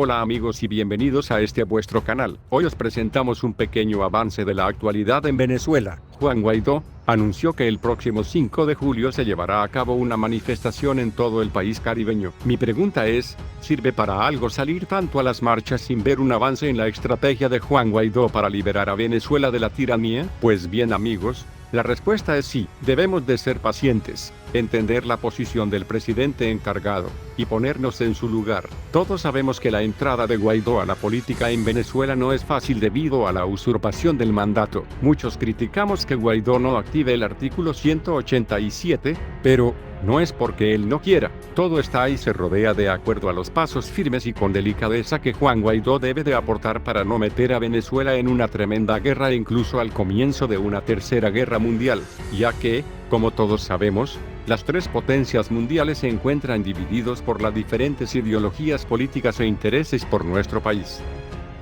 Hola amigos y bienvenidos a este vuestro canal. Hoy os presentamos un pequeño avance de la actualidad en Venezuela. Juan Guaidó anunció que el próximo 5 de julio se llevará a cabo una manifestación en todo el país caribeño. Mi pregunta es, ¿sirve para algo salir tanto a las marchas sin ver un avance en la estrategia de Juan Guaidó para liberar a Venezuela de la tiranía? Pues bien amigos, la respuesta es sí. Debemos de ser pacientes, entender la posición del presidente encargado y ponernos en su lugar. Todos sabemos que la entrada de Guaidó a la política en Venezuela no es fácil debido a la usurpación del mandato. Muchos criticamos que Guaidó no active el artículo 187, pero no es porque él no quiera. Todo está ahí, se rodea de acuerdo a los pasos firmes y con delicadeza que Juan Guaidó debe de aportar para no meter a Venezuela en una tremenda guerra e incluso al comienzo de una tercera guerra mundial, ya que, como todos sabemos, las tres potencias mundiales se encuentran divididos por las diferentes ideologías políticas e intereses por nuestro país.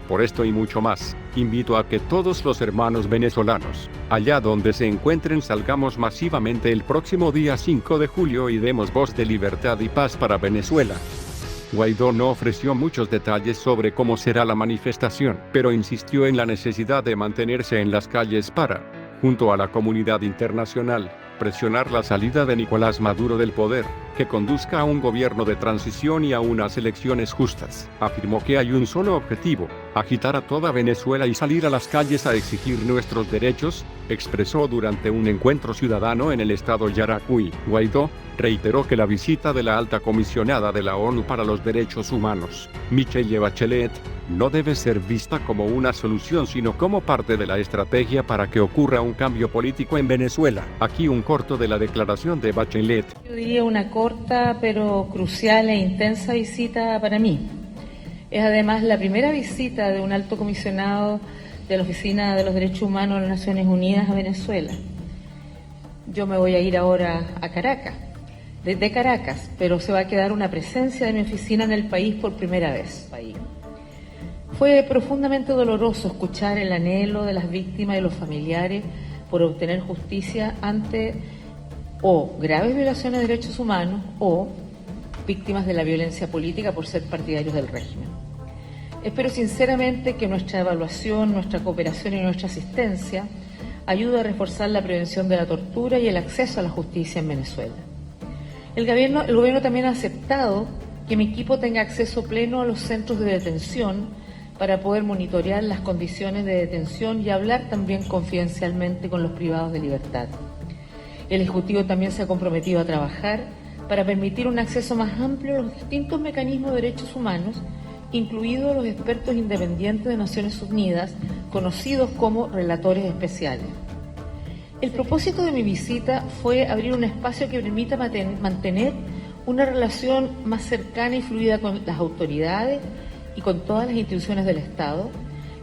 Por esto y mucho más, invito a que todos los hermanos venezolanos, allá donde se encuentren, salgamos masivamente el próximo día 5 de julio y demos voz de libertad y paz para Venezuela. Guaidó no ofreció muchos detalles sobre cómo será la manifestación, pero insistió en la necesidad de mantenerse en las calles para, junto a la comunidad internacional, presionar la salida de Nicolás Maduro del poder, que conduzca a un gobierno de transición y a unas elecciones justas. Afirmó que hay un solo objetivo: agitar a toda Venezuela y salir a las calles a exigir nuestros derechos, expresó durante un encuentro ciudadano en el estado Yaracuy. Guaidó reiteró que la visita de la alta comisionada de la ONU para los Derechos Humanos, Michelle Bachelet, no debe ser vista como una solución sino como parte de la estrategia para que ocurra un cambio político en Venezuela. Aquí un corto de la declaración de Bachelet. Yo diría una corta pero crucial e intensa visita para mí. Es además la primera visita de un alto comisionado de la Oficina de los Derechos Humanos de las Naciones Unidas a Venezuela. Yo me voy a ir ahora a Caracas, desde Caracas, pero se va a quedar una presencia de mi oficina en el país por primera vez. Fue profundamente doloroso escuchar el anhelo de las víctimas y los familiares por obtener justicia ante o graves violaciones de derechos humanos o víctimas de la violencia política por ser partidarios del régimen. Espero sinceramente que nuestra evaluación, nuestra cooperación y nuestra asistencia ayude a reforzar la prevención de la tortura y el acceso a la justicia en Venezuela. El gobierno también ha aceptado que mi equipo tenga acceso pleno a los centros de detención para poder monitorear las condiciones de detención y hablar también confidencialmente con los privados de libertad. El Ejecutivo también se ha comprometido a trabajar para permitir un acceso más amplio a los distintos mecanismos de derechos humanos, incluidos los expertos independientes de Naciones Unidas, conocidos como relatores especiales. El propósito de mi visita fue abrir un espacio que permita mantener una relación más cercana y fluida con las autoridades y con todas las instituciones del Estado,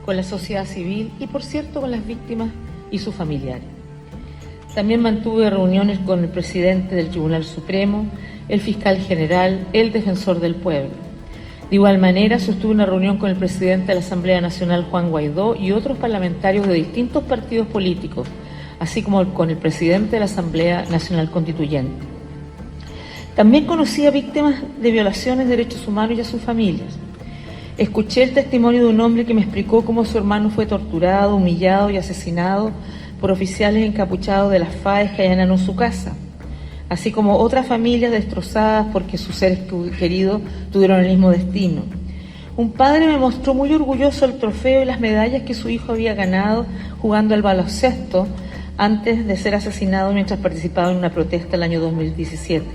con la sociedad civil y, por cierto, con las víctimas y sus familiares. También mantuve reuniones con el presidente del Tribunal Supremo, el fiscal general, el defensor del pueblo. De igual manera, sostuve una reunión con el presidente de la Asamblea Nacional, Juan Guaidó, y otros parlamentarios de distintos partidos políticos, así como con el presidente de la Asamblea Nacional Constituyente. También conocí a víctimas de violaciones de derechos humanos y a sus familias. Escuché el testimonio de un hombre que me explicó cómo su hermano fue torturado, humillado y asesinado por oficiales encapuchados de las FARC que allanaron su casa, así como otras familias destrozadas porque sus seres queridos tuvieron el mismo destino. Un padre me mostró muy orgulloso el trofeo y las medallas que su hijo había ganado jugando al baloncesto antes de ser asesinado mientras participaba en una protesta el año 2017.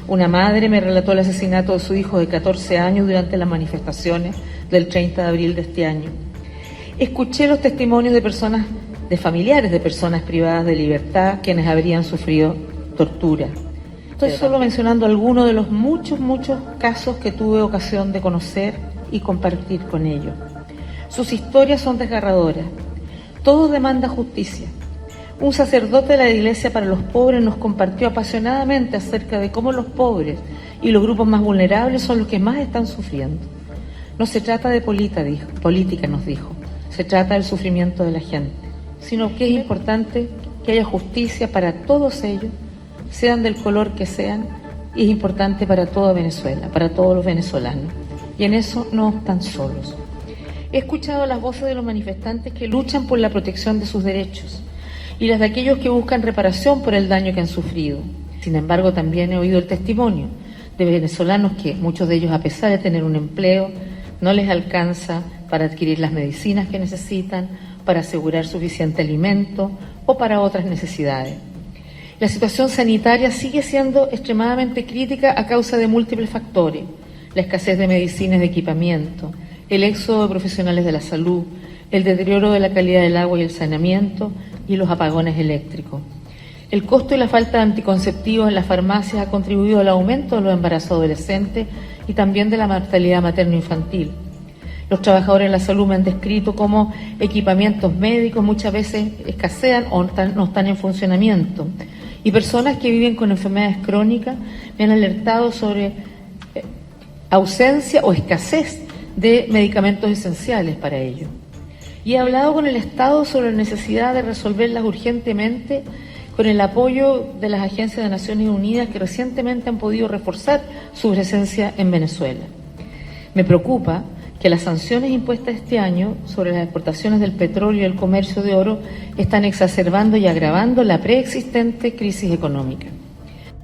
Una madre me relató el asesinato de su hijo de 14 años durante las manifestaciones del 30 de abril de este año. Escuché los testimonios de familiares de personas privadas de libertad quienes habrían sufrido tortura. Estoy solo mencionando algunos de los muchos casos que tuve ocasión de conocer y compartir con ellos. Sus historias son desgarradoras. Todos demandan justicia. Un sacerdote de la Iglesia para los Pobres nos compartió apasionadamente acerca de cómo los pobres y los grupos más vulnerables son los que más están sufriendo. No se trata de política, nos dijo, se trata del sufrimiento de la gente, sino que es importante que haya justicia para todos ellos, sean del color que sean, y es importante para toda Venezuela, para todos los venezolanos. y en eso no están solos. He escuchado las voces de los manifestantes que luchan por la protección de sus derechos y las de aquellos que buscan reparación por el daño que han sufrido. Sin embargo, también he oído el testimonio de venezolanos que, muchos de ellos, a pesar de tener un empleo, no les alcanza para adquirir las medicinas que necesitan, para asegurar suficiente alimento o para otras necesidades. La situación sanitaria sigue siendo extremadamente crítica a causa de múltiples factores: la escasez de medicinas y de equipamiento, el éxodo de profesionales de la salud, el deterioro de la calidad del agua y el saneamiento y los apagones eléctricos. El costo y la falta de anticonceptivos en las farmacias ha contribuido al aumento de los embarazos adolescentes y también de la mortalidad materno-infantil. Los trabajadores de la salud me han descrito cómo equipamientos médicos muchas veces escasean o no están en funcionamiento. Y personas que viven con enfermedades crónicas me han alertado sobre ausencia o escasez de medicamentos esenciales para ello. Y he hablado con el Estado sobre la necesidad de resolverlas urgentemente con el apoyo de las agencias de Naciones Unidas que recientemente han podido reforzar su presencia en Venezuela. Me preocupa que las sanciones impuestas este año sobre las exportaciones del petróleo y el comercio de oro están exacerbando y agravando la preexistente crisis económica.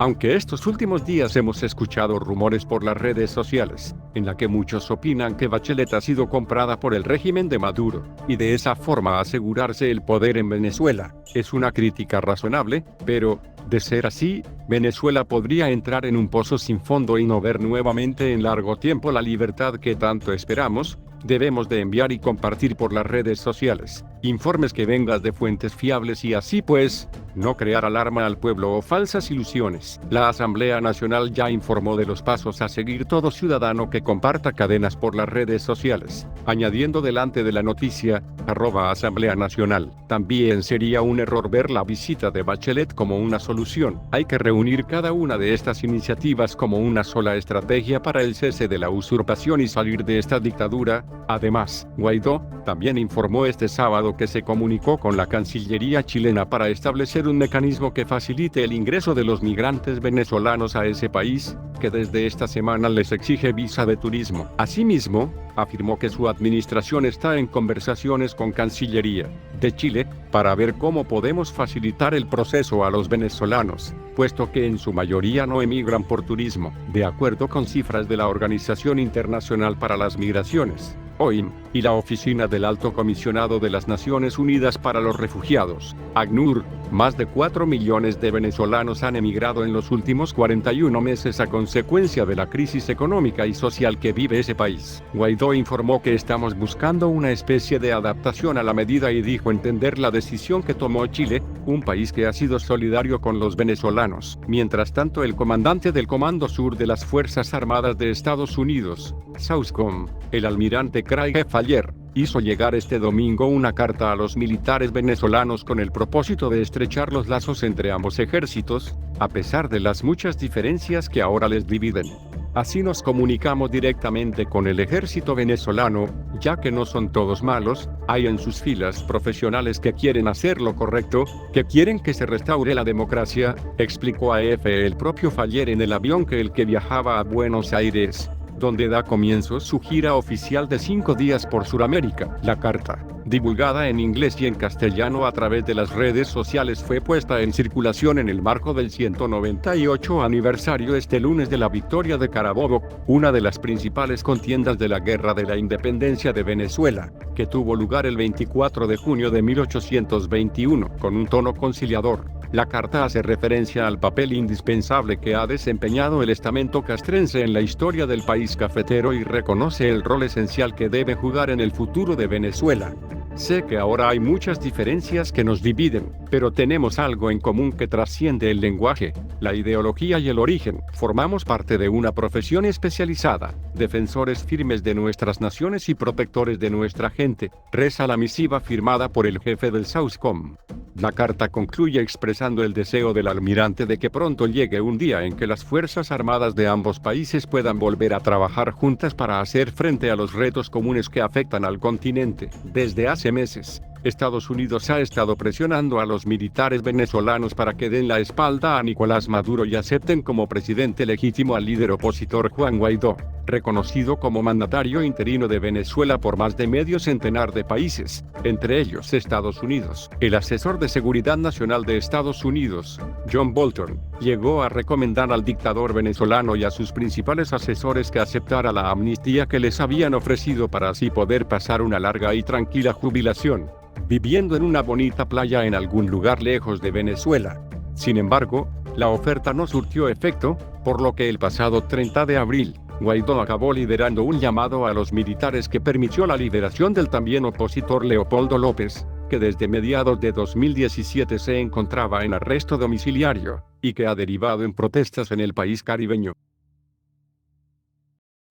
Aunque estos últimos días hemos escuchado rumores por las redes sociales, en la que muchos opinan que Bachelet ha sido comprada por el régimen de Maduro, y de esa forma asegurarse el poder en Venezuela, es una crítica razonable, pero, de ser así, Venezuela podría entrar en un pozo sin fondo y no ver nuevamente en largo tiempo la libertad que tanto esperamos. Debemos de enviar y compartir por las redes sociales informes que vengan de fuentes fiables y así pues, no crear alarma al pueblo o falsas ilusiones. La Asamblea Nacional ya informó de los pasos a seguir todo ciudadano que comparta cadenas por las redes sociales, añadiendo delante de la noticia, @Asamblea Nacional. También sería un error ver la visita de Bachelet como una solución. Hay que reunir cada una de estas iniciativas como una sola estrategia para el cese de la usurpación y salir de esta dictadura. Además, Guaidó también informó este sábado que se comunicó con la Cancillería chilena para establecer un mecanismo que facilite el ingreso de los migrantes venezolanos a ese país, que desde esta semana les exige visa de turismo. Asimismo, afirmó que su administración está en conversaciones con Cancillería de Chile para ver cómo podemos facilitar el proceso a los venezolanos, puesto que en su mayoría no emigran por turismo, de acuerdo con cifras de la Organización Internacional para las Migraciones, OIM, y la Oficina del Alto Comisionado de las Naciones Unidas para los Refugiados, ACNUR. Más de 4 millones de venezolanos han emigrado en los últimos 41 meses a consecuencia de la crisis económica y social que vive ese país. Guaidó informó que estamos buscando una especie de adaptación a la medida y dijo entender la decisión que tomó Chile, un país que ha sido solidario con los venezolanos. Mientras tanto, el comandante del Comando Sur de las Fuerzas Armadas de Estados Unidos, SAUSCOM, el almirante Craig Faller, hizo llegar este domingo una carta a los militares venezolanos con el propósito de estrechar los lazos entre ambos ejércitos, a pesar de las muchas diferencias que ahora les dividen. Así nos comunicamos directamente con el ejército venezolano, ya que no son todos malos, hay en sus filas profesionales que quieren hacer lo correcto, que quieren que se restaure la democracia, explicó a EFE el propio Faller en el avión que viajaba a Buenos Aires, donde da comienzo su gira oficial de 5 días por Sudamérica. La carta, divulgada en inglés y en castellano a través de las redes sociales, fue puesta en circulación en el marco del 198 aniversario este lunes de la victoria de Carabobo, una de las principales contiendas de la Guerra de la Independencia de Venezuela, que tuvo lugar el 24 de junio de 1821, con un tono conciliador. La carta hace referencia al papel indispensable que ha desempeñado el estamento castrense en la historia del país cafetero y reconoce el rol esencial que debe jugar en el futuro de Venezuela. Sé que ahora hay muchas diferencias que nos dividen, pero tenemos algo en común que trasciende el lenguaje, la ideología y el origen. Formamos parte de una profesión especializada, defensores firmes de nuestras naciones y protectores de nuestra gente, reza la misiva firmada por el jefe del SAUSCOM. La carta concluye expresando el deseo del almirante de que pronto llegue un día en que las Fuerzas Armadas de ambos países puedan volver a trabajar juntas para hacer frente a los retos comunes que afectan al continente. Desde hace meses, Estados Unidos ha estado presionando a los militares venezolanos para que den la espalda a Nicolás Maduro y acepten como presidente legítimo al líder opositor Juan Guaidó. reconocido como mandatario interino de Venezuela por más de medio centenar de países, entre ellos Estados Unidos. El asesor de Seguridad Nacional de Estados Unidos, John Bolton, llegó a recomendar al dictador venezolano y a sus principales asesores que aceptara la amnistía que les habían ofrecido para así poder pasar una larga y tranquila jubilación, viviendo en una bonita playa en algún lugar lejos de Venezuela. Sin embargo, la oferta no surtió efecto, por lo que el pasado 30 de abril, Guaidó acabó liderando un llamado a los militares que permitió la liberación del también opositor Leopoldo López, que desde mediados de 2017 se encontraba en arresto domiciliario, y que ha derivado en protestas en el país caribeño.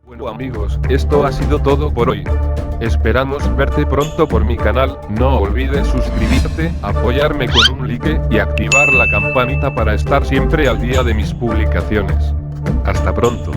Bueno amigos, esto ha sido todo por hoy. Esperamos verte pronto por mi canal, no olvides suscribirte, apoyarme con un like y activar la campanita para estar siempre al día de mis publicaciones. Hasta pronto.